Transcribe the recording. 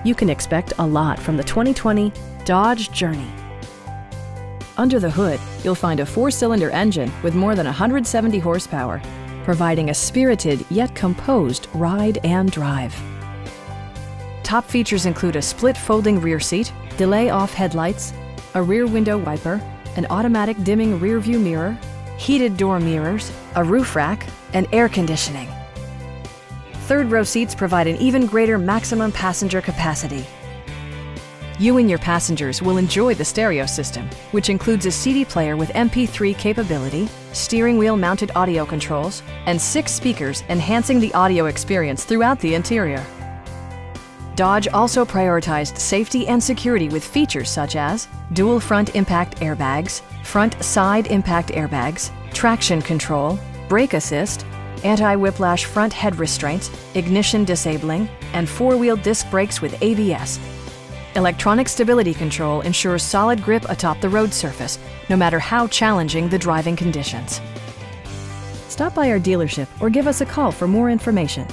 You can expect a lot from the 2020 Dodge Journey. Under the hood, you'll find a 4-cylinder engine with more than 170 horsepower, providing a spirited yet composed ride and drive. Top features include a split folding rear seat, delay-off headlights, a rear window wiper, an automatic dimming rear-view mirror, heated door mirrors, a roof rack, and air conditioning. Third-row seats provide an even greater maximum passenger capacity. You and your passengers will enjoy the stereo system, which includes a CD player with MP3 capability, steering wheel mounted audio controls, and 6 speakers enhancing the audio experience throughout the interior. Dodge also prioritized safety and security with features such as dual front impact airbags, front side impact airbags, traction control, brake assist, anti-whiplash front head restraints, ignition disabling, and 4-wheel disc brakes with ABS. Electronic stability control ensures solid grip atop the road surface, no matter how challenging the driving conditions. Stop by our dealership or give us a call for more information.